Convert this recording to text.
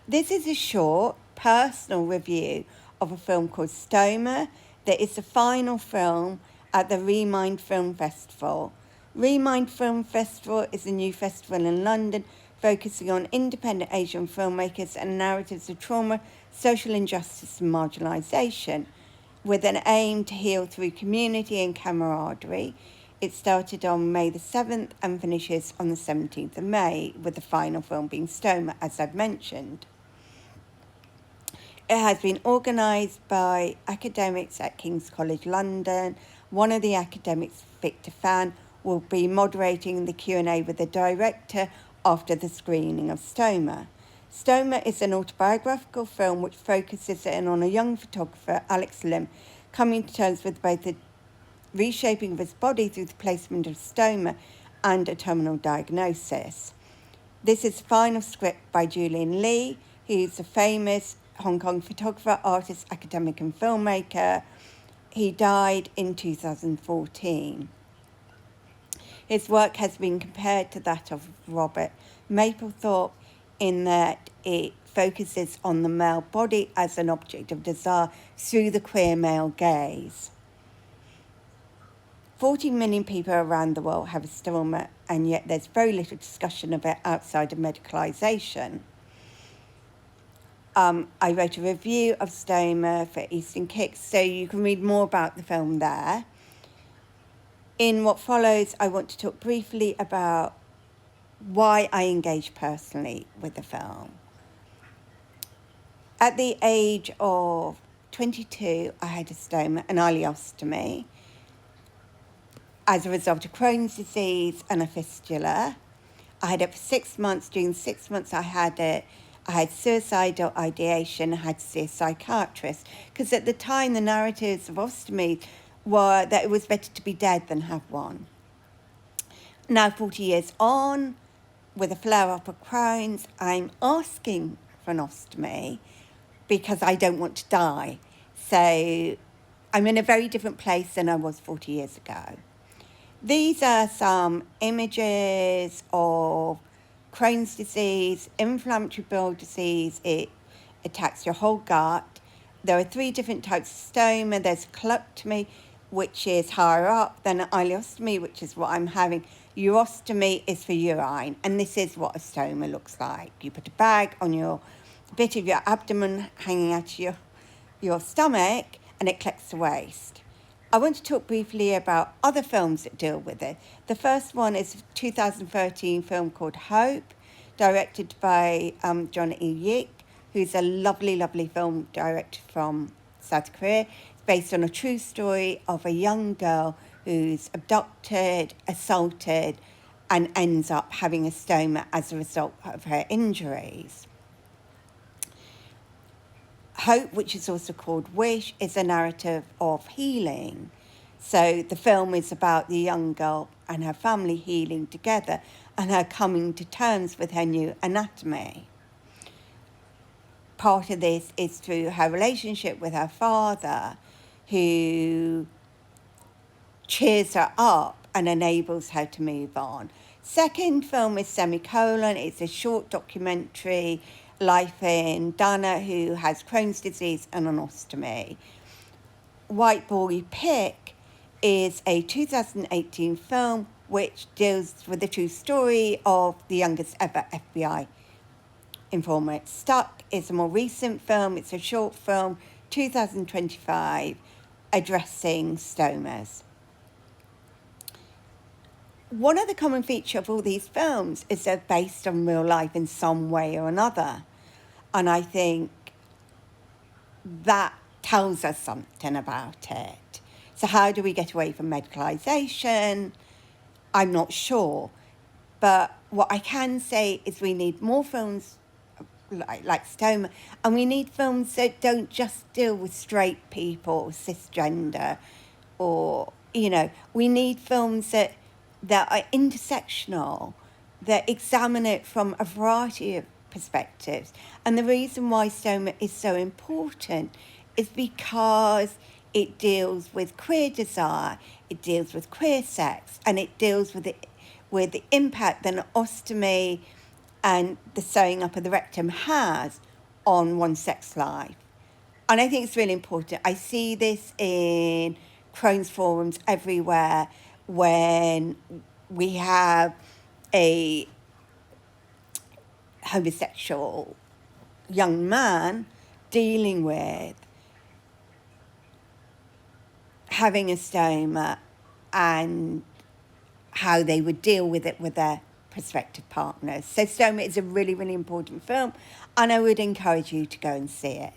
This is a short, personal review of a film called Stoma that is the final film at the Remind Film Festival. Remind Film Festival is a new festival in London focusing on independent Asian filmmakers and narratives of trauma, social injustice and marginalisation, with an aim to heal through community and camaraderie. It started on May the 7th and finishes on the 17th of May, with the final film being Stoma, as I've mentioned. It has been organised by academics at King's College London. One of the academics, Victor Fan, will be moderating the Q&A with the director after the screening of Stoma. Stoma is an autobiographical film which focuses in on a young photographer, Alex Lim, coming to terms with both the reshaping of his body through the placement of stoma and a terminal diagnosis. This is the final script by Julian Lee, who's a famous Hong Kong photographer, artist, academic and filmmaker. He died in 2014. His work has been compared to that of Robert Mapplethorpe in that it focuses on the male body as an object of desire through the queer male gaze. 40 million people around the world have a stoma, and yet there's very little discussion of it outside of medicalisation. I wrote a review of Stoma for Eastern Kicks, so you can read more about the film there. In what follows, I want to talk briefly about why I engaged personally with the film. At the age of 22, I had a stoma, an ileostomy, as a result of Crohn's disease and a fistula. I had it for 6 months. During 6 months I had it, I had suicidal ideation. I had to see a psychiatrist because at the time the narratives of ostomy were that it was better to be dead than have one. Now 40 years on, with a flare-up of Crohn's, I'm asking for an ostomy because I don't want to die. So I'm in a very different place than I was 40 years ago. These are some images of Crohn's disease, inflammatory bowel disease. It attacks your whole gut. There are 3 different types of stoma. There's colectomy, which is higher up, then an ileostomy, which is what I'm having. Urostomy is for urine, and this is what a stoma looks like. You put a bag on your bit of your abdomen hanging out of your stomach, and it collects the waste. I want to talk briefly about other films that deal with it. The first one is a 2013 film called Hope, directed by John E. Yik, who's a lovely, lovely film director from South Korea. It's based on a true story of a young girl who's abducted, assaulted, and ends up having a stoma as a result of her injuries. Hope, which is also called Wish, is a narrative of healing. So the film is about the young girl and her family healing together and her coming to terms with her new anatomy. Part of this is through her relationship with her father, who cheers her up and enables her to move on. Second film is Semicolon. It's a short documentary, life in Dana, who has Crohn's disease and an ostomy. White Boy Pick is a 2018 film which deals with the true story of the youngest ever FBI informant. Stuck is a more recent film. It's a short film, 2025, addressing stomas. One of the common features of all these films is they're based on real life in some way or another. And I think that tells us something about it. So how do we get away from medicalisation? I'm not sure. But what I can say is we need more films like Stoma, and we need films that don't just deal with straight people, cisgender, or, we need films that are intersectional, that examine it from a variety of perspectives. And the reason why Stoma is so important is because it deals with queer desire, it deals with queer sex, and it deals with the impact that an ostomy and the sewing up of the rectum has on one's sex life. And I think it's really important. I see this in Crohn's forums everywhere when we have a homosexual young man dealing with having a stoma and how they would deal with it with their prospective partners. So Stoma is a really, really important film, and I would encourage you to go and see it.